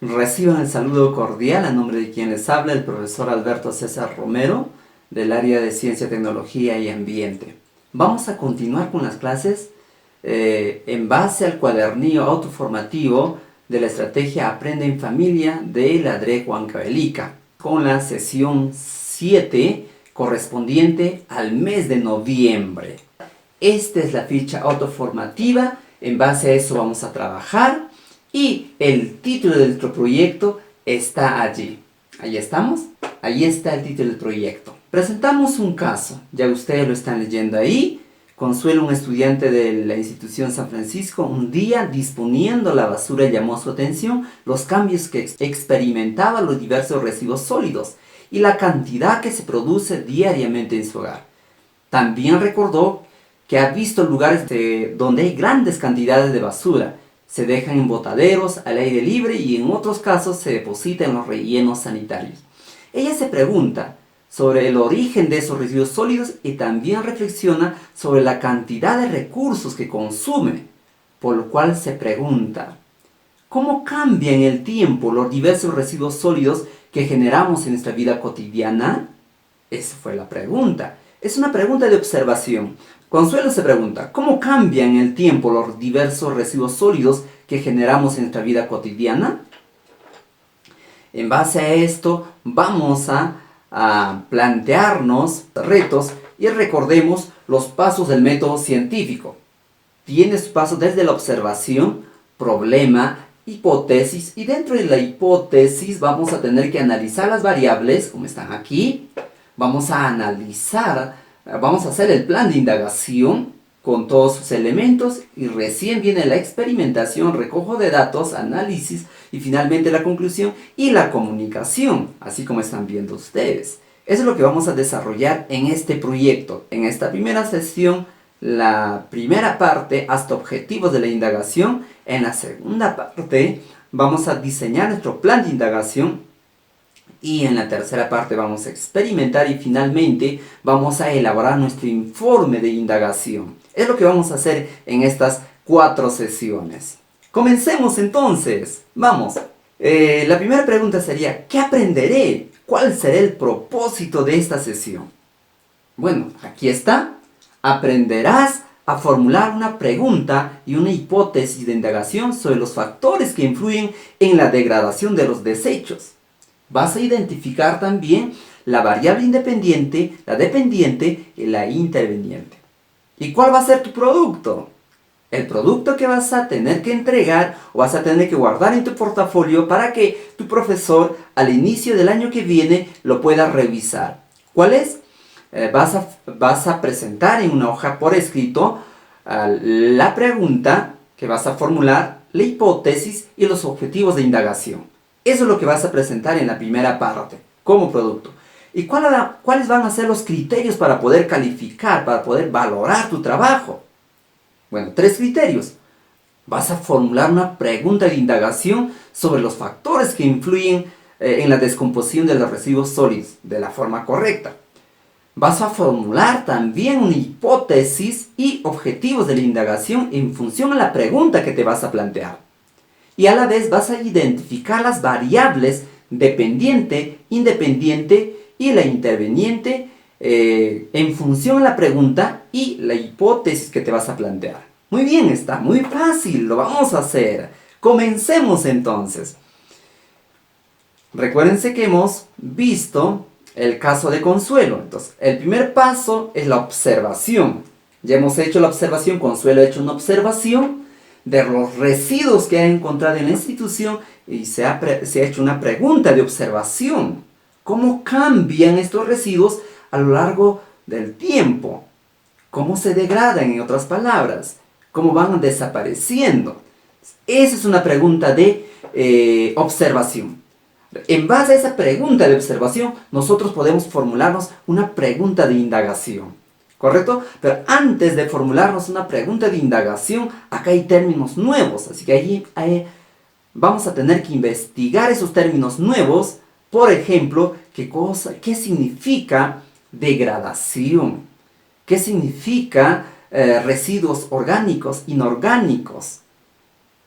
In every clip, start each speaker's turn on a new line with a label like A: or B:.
A: Reciban el saludo cordial a nombre de quien les habla, el profesor Alberto César Romero, del área de Ciencia, Tecnología y Ambiente. Vamos a continuar con las clases en base al cuadernillo autoformativo de la estrategia Aprende en Familia de la DRE Huancavelica, con la sesión 7 correspondiente al mes de noviembre. Esta es la ficha autoformativa, en base a eso vamos a trabajar. Y el título de nuestro proyecto está allí. ¿Ahí estamos? Ahí está el título del proyecto. Presentamos un caso, ya ustedes lo están leyendo ahí. Consuelo, un estudiante de la institución San Francisco, un día disponiendo la basura llamó su atención los cambios que experimentaban los diversos residuos sólidos y la cantidad que se produce diariamente en su hogar. También recordó que ha visto lugares donde hay grandes cantidades de basura. Se dejan en botaderos, al aire libre y en otros casos se deposita en los rellenos sanitarios. Ella se pregunta sobre el origen de esos residuos sólidos y también reflexiona sobre la cantidad de recursos que consume, por lo cual se pregunta, ¿cómo cambian en el tiempo los diversos residuos sólidos que generamos en nuestra vida cotidiana? Esa fue la pregunta. Es una pregunta de observación. Consuelo se pregunta, ¿cómo cambian en el tiempo los diversos residuos sólidos que generamos en nuestra vida cotidiana? En base a esto, vamos a plantearnos retos y recordemos los pasos del método científico. Tiene sus pasos desde la observación, problema, hipótesis, y dentro de la hipótesis vamos a tener que analizar las variables, como están aquí. Vamos a hacer el plan de indagación con todos sus elementos y recién viene la experimentación, recojo de datos, análisis y finalmente la conclusión y la comunicación, así como están viendo ustedes. Eso es lo que vamos a desarrollar en este proyecto. En esta primera sesión, la primera parte hasta objetivos de la indagación. En la segunda parte vamos a diseñar nuestro plan de indagación. Y en la tercera parte vamos a experimentar y finalmente vamos a elaborar nuestro informe de indagación. Es lo que vamos a hacer en estas 4 sesiones. Comencemos entonces. Vamos. La primera pregunta sería, ¿qué aprenderé? ¿Cuál será el propósito de esta sesión? Bueno, aquí está. Aprenderás a formular una pregunta y una hipótesis de indagación sobre los factores que influyen en la degradación de los desechos. Vas a identificar también la variable independiente, la dependiente y la interveniente. ¿Y cuál va a ser tu producto? El producto que vas a tener que entregar o vas a tener que guardar en tu portafolio para que tu profesor al inicio del año que viene lo pueda revisar. ¿Cuál es? Vas a presentar en una hoja por escrito la pregunta que vas a formular, la hipótesis y los objetivos de indagación. Eso es lo que vas a presentar en la primera parte, como producto. ¿Y cuáles van a ser los criterios para poder calificar, para poder valorar tu trabajo? Bueno, 3 criterios. Vas a formular una pregunta de indagación sobre los factores que influyen en la descomposición de los residuos sólidos de la forma correcta. Vas a formular también una hipótesis y objetivos de la indagación en función a la pregunta que te vas a plantear. Y a la vez vas a identificar las variables dependiente, independiente y la interveniente en función a la pregunta y la hipótesis que te vas a plantear. Muy bien, está muy fácil, lo vamos a hacer. Comencemos entonces. Recuérdense que hemos visto el caso de Consuelo. Entonces, el primer paso es la observación. Ya hemos hecho la observación, Consuelo ha hecho una observación de los residuos que ha encontrado en la institución y se ha hecho una pregunta de observación. ¿Cómo cambian estos residuos a lo largo del tiempo? ¿Cómo se degradan, en otras palabras? ¿Cómo van desapareciendo? Esa es una pregunta de observación. En base a esa pregunta de observación, nosotros podemos formularnos una pregunta de indagación. ¿Correcto? Pero antes de formularnos una pregunta de indagación, acá hay términos nuevos, así que allí vamos a tener que investigar esos términos nuevos. Por ejemplo, ¿qué significa degradación? ¿Qué significa residuos orgánicos, inorgánicos?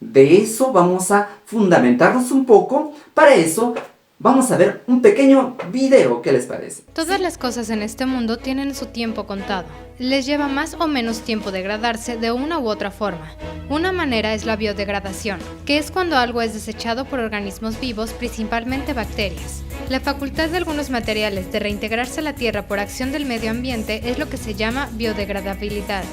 A: De eso vamos a fundamentarnos un poco. Para eso vamos a ver un pequeño video. ¿Qué les parece?
B: Todas las cosas en este mundo tienen su tiempo contado. Les lleva más o menos tiempo degradarse de una u otra forma. Una manera es la biodegradación, que es cuando algo es desechado por organismos vivos, principalmente bacterias. La facultad de algunos materiales de reintegrarse a la tierra por acción del medio ambiente es lo que se llama biodegradabilidad.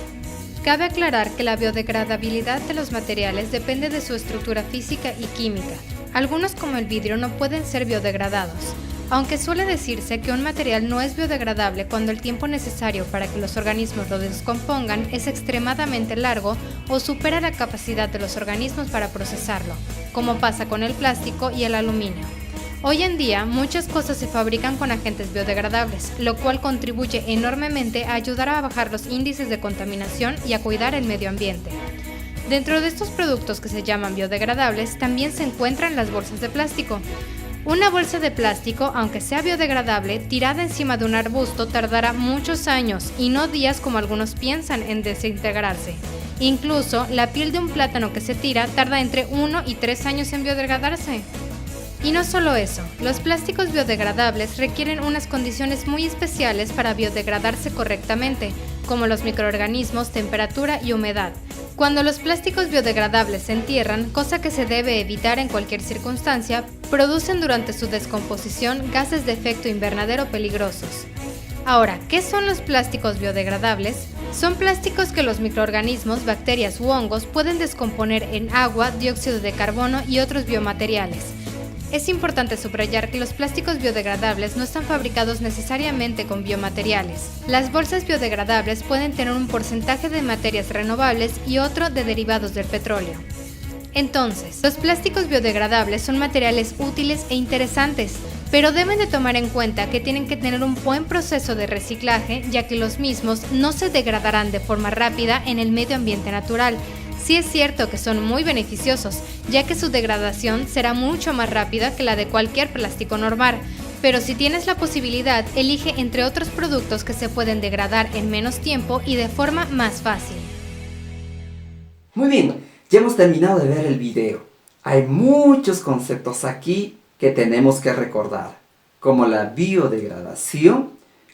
B: Cabe aclarar que la biodegradabilidad de los materiales depende de su estructura física y química. Algunos, como el vidrio, no pueden ser biodegradados, aunque suele decirse que un material no es biodegradable cuando el tiempo necesario para que los organismos lo descompongan es extremadamente largo o supera la capacidad de los organismos para procesarlo, como pasa con el plástico y el aluminio. Hoy en día, muchas cosas se fabrican con agentes biodegradables, lo cual contribuye enormemente a ayudar a bajar los índices de contaminación y a cuidar el medio ambiente. Dentro de estos productos que se llaman biodegradables, también se encuentran las bolsas de plástico. Una bolsa de plástico, aunque sea biodegradable, tirada encima de un arbusto tardará muchos años y no días como algunos piensan en desintegrarse. Incluso, la piel de un plátano que se tira tarda entre 1 y 3 años en biodegradarse. Y no solo eso, los plásticos biodegradables requieren unas condiciones muy especiales para biodegradarse correctamente, como los microorganismos, temperatura y humedad. Cuando los plásticos biodegradables se entierran, cosa que se debe evitar en cualquier circunstancia, producen durante su descomposición gases de efecto invernadero peligrosos. Ahora, ¿qué son los plásticos biodegradables? Son plásticos que los microorganismos, bacterias u hongos pueden descomponer en agua, dióxido de carbono y otros biomateriales. Es importante subrayar que los plásticos biodegradables no están fabricados necesariamente con biomateriales. Las bolsas biodegradables pueden tener un porcentaje de materias renovables y otro de derivados del petróleo. Entonces, los plásticos biodegradables son materiales útiles e interesantes, pero deben de tomar en cuenta que tienen que tener un buen proceso de reciclaje, ya que los mismos no se degradarán de forma rápida en el medio ambiente natural. Sí es cierto que son muy beneficiosos, ya que su degradación será mucho más rápida que la de cualquier plástico normal, pero si tienes la posibilidad, elige entre otros productos que se pueden degradar en menos tiempo y de forma más fácil.
A: Muy bien, ya hemos terminado de ver el video. Hay muchos conceptos aquí que tenemos que recordar, como la biodegradación,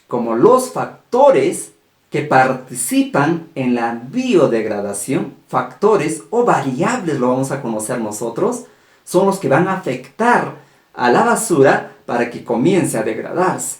A: como los factores que participan en la biodegradación, factores o variables, lo vamos a conocer nosotros, son los que van a afectar a la basura para que comience a degradarse.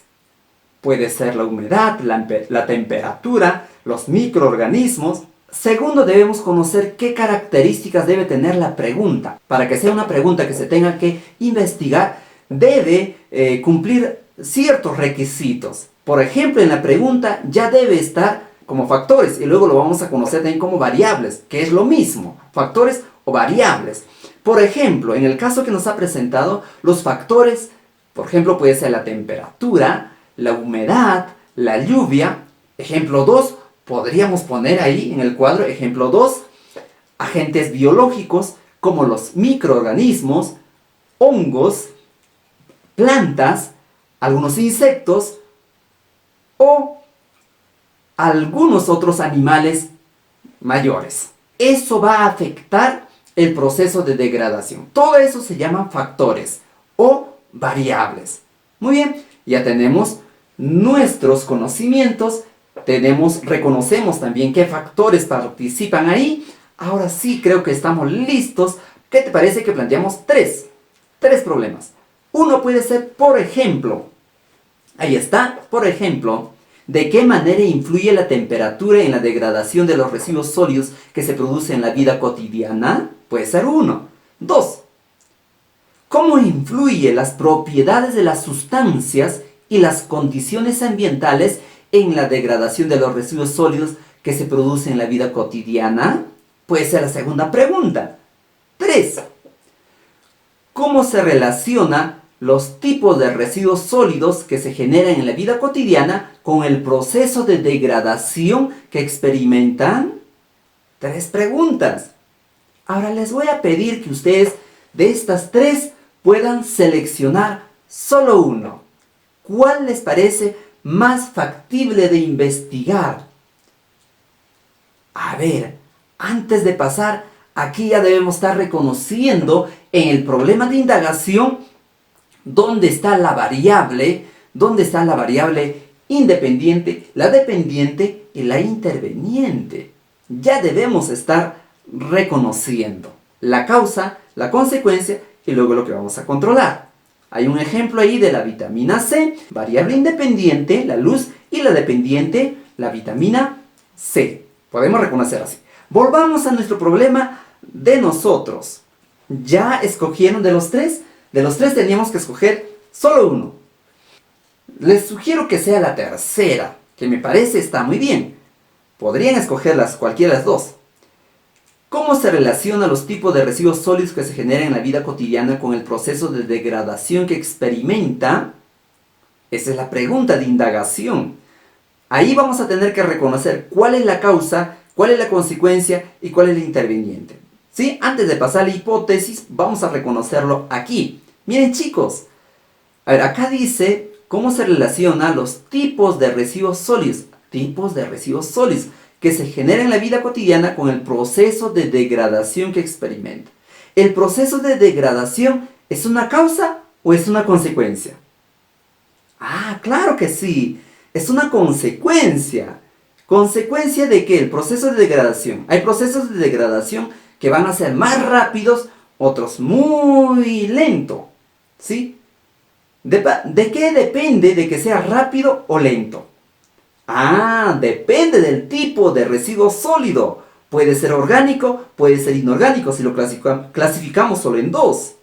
A: Puede ser la humedad, la temperatura, los microorganismos. Segundo, debemos conocer qué características debe tener la pregunta. Para que sea una pregunta que se tenga que investigar, debe cumplir ciertos requisitos. Por ejemplo, en la pregunta ya debe estar como factores y luego lo vamos a conocer también como variables, que es lo mismo, factores o variables. Por ejemplo, en el caso que nos ha presentado, los factores, por ejemplo, puede ser la temperatura, la humedad, la lluvia. Ejemplo 2, podríamos poner ahí en el cuadro, ejemplo 2, agentes biológicos como los microorganismos, hongos, plantas, algunos insectos, o algunos otros animales mayores. Eso va a afectar el proceso de degradación. Todo eso se llaman factores o variables. Muy bien, ya tenemos nuestros conocimientos, reconocemos también qué factores participan ahí. Ahora sí creo que estamos listos. ¿Qué te parece que planteamos tres problemas? Uno puede ser, por ejemplo, ahí está, por ejemplo, ¿de qué manera influye la temperatura en la degradación de los residuos sólidos que se producen en la vida cotidiana? Puede ser uno. 2. ¿Cómo influye las propiedades de las sustancias y las condiciones ambientales en la degradación de los residuos sólidos que se producen en la vida cotidiana? Puede ser la segunda pregunta. 3. ¿Cómo se relaciona los tipos de residuos sólidos que se generan en la vida cotidiana con el proceso de degradación que experimentan? 3 preguntas. Ahora les voy a pedir que ustedes de estas 3 puedan seleccionar solo uno. ¿Cuál les parece más factible de investigar? A ver, antes de pasar aquí ya debemos estar reconociendo en el problema de indagación dónde está la variable independiente, la dependiente y la interveniente. Ya debemos estar reconociendo la causa, la consecuencia y luego lo que vamos a controlar. Hay un ejemplo ahí de la vitamina C, variable independiente, la luz, y la dependiente, la vitamina C. Podemos reconocer así. Volvamos a nuestro problema de nosotros. ¿Ya escogieron de los tres? De los tres teníamos que escoger solo uno. Les sugiero que sea la tercera, que me parece está muy bien. Podrían escogerlas cualquiera de las dos. ¿Cómo se relacionan los tipos de residuos sólidos que se generan en la vida cotidiana con el proceso de degradación que experimenta? Esa es la pregunta de indagación. Ahí vamos a tener que reconocer cuál es la causa, cuál es la consecuencia y cuál es la interviniente. ¿Sí? Antes de pasar a la hipótesis, vamos a reconocerlo aquí. Miren chicos, a ver, acá dice cómo se relacionan los tipos de residuos sólidos. Tipos de residuos sólidos que se generan en la vida cotidiana con el proceso de degradación que experimenta. ¿El proceso de degradación es una causa o es una consecuencia? Ah, claro que sí, es una consecuencia. ¿Consecuencia de qué? El proceso de degradación. Hay procesos de degradación que van a ser más rápidos, otros muy lentos. ¿Sí? ¿De qué depende de que sea rápido o lento? Ah, depende del tipo de residuo sólido. Puede ser orgánico, puede ser inorgánico si lo clasificamos solo en dos.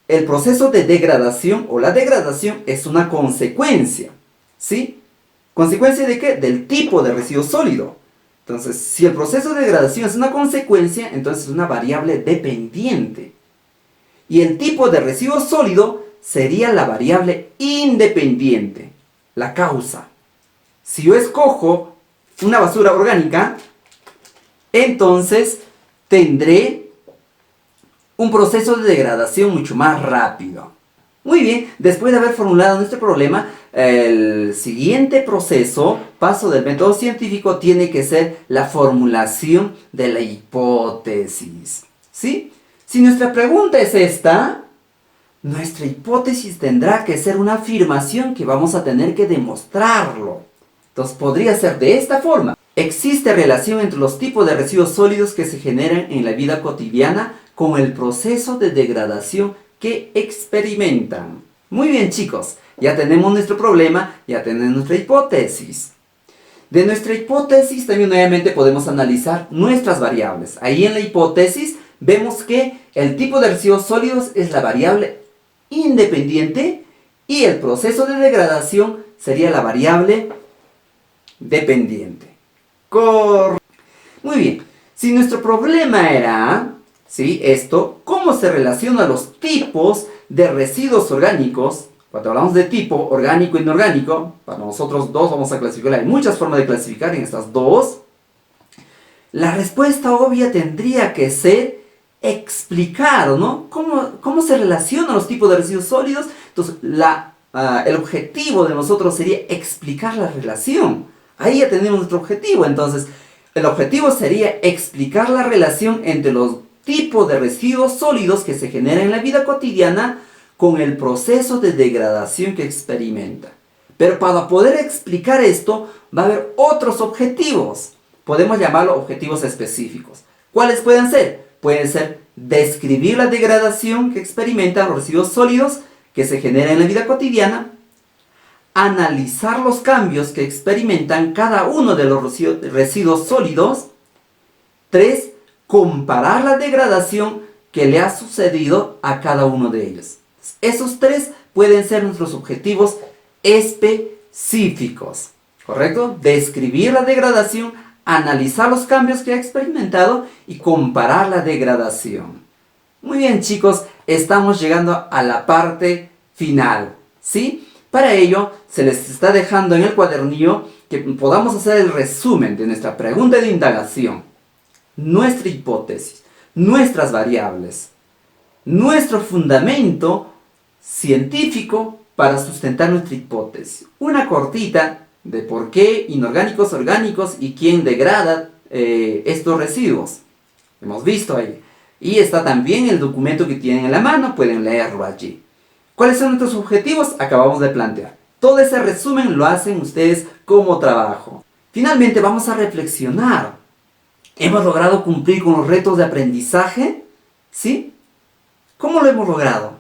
A: El proceso de degradación o la degradación es una consecuencia. ¿Sí? ¿Consecuencia de qué? Del tipo de residuo sólido. Entonces, si el proceso de degradación es una consecuencia, entonces es una variable dependiente. Y el tipo de residuo sólido sería la variable independiente, la causa. Si yo escojo una basura orgánica, entonces tendré un proceso de degradación mucho más rápido. Muy bien, después de haber formulado nuestro problema, el siguiente proceso, paso del método científico, tiene que ser la formulación de la hipótesis. ¿Sí? Si nuestra pregunta es esta, nuestra hipótesis tendrá que ser una afirmación que vamos a tener que demostrarlo. Entonces podría ser de esta forma. Existe relación entre los tipos de residuos sólidos que se generan en la vida cotidiana con el proceso de degradación que experimentan. Muy bien chicos, ya tenemos nuestro problema, ya tenemos nuestra hipótesis. De nuestra hipótesis también nuevamente podemos analizar nuestras variables. Ahí en la hipótesis vemos que el tipo de residuos sólidos es la variable independiente y el proceso de degradación sería la variable dependiente. Muy bien, si nuestro problema era, ¿sí? Esto, ¿cómo se relacionan los tipos de residuos orgánicos? Cuando hablamos de tipo orgánico e inorgánico, para nosotros dos vamos a clasificar, hay muchas formas de clasificar en estas dos. La respuesta obvia tendría que ser explicar, ¿no? ¿Cómo se relacionan los tipos de residuos sólidos? Entonces, el objetivo de nosotros sería explicar la relación. Ahí ya tenemos nuestro objetivo. Entonces, el objetivo sería explicar la relación entre los tipos de residuos sólidos que se generan en la vida cotidiana con el proceso de degradación que experimenta. Pero para poder explicar esto, va a haber otros objetivos. Podemos llamarlos objetivos específicos. ¿Cuáles pueden ser? Pueden ser describir la degradación que experimentan los residuos sólidos que se generan en la vida cotidiana, analizar los cambios que experimentan cada uno de los residuos sólidos. 3. Comparar la degradación que le ha sucedido a cada uno de ellos. Esos 3 pueden ser nuestros objetivos específicos. ¿Correcto? Describir la degradación, analizar los cambios que ha experimentado y comparar la degradación. Muy bien chicos, estamos llegando a la parte final. ¿Sí? Para ello, se les está dejando en el cuadernillo que podamos hacer el resumen de nuestra pregunta de indagación, nuestra hipótesis, nuestras variables, nuestro fundamento científico para sustentar nuestra hipótesis. Una cortita de por qué inorgánicos, orgánicos y quién degrada estos residuos. Hemos visto ahí. Y está también el documento que tienen en la mano, pueden leerlo allí. ¿Cuáles son nuestros objetivos? Acabamos de plantear. Todo ese resumen lo hacen ustedes como trabajo. Finalmente vamos a reflexionar. ¿Hemos logrado cumplir con los retos de aprendizaje? ¿Sí? ¿Cómo lo hemos logrado?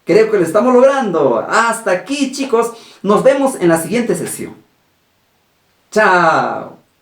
A: Creo que lo estamos logrando. Hasta aquí, chicos. Nos vemos en la siguiente sesión. Chao.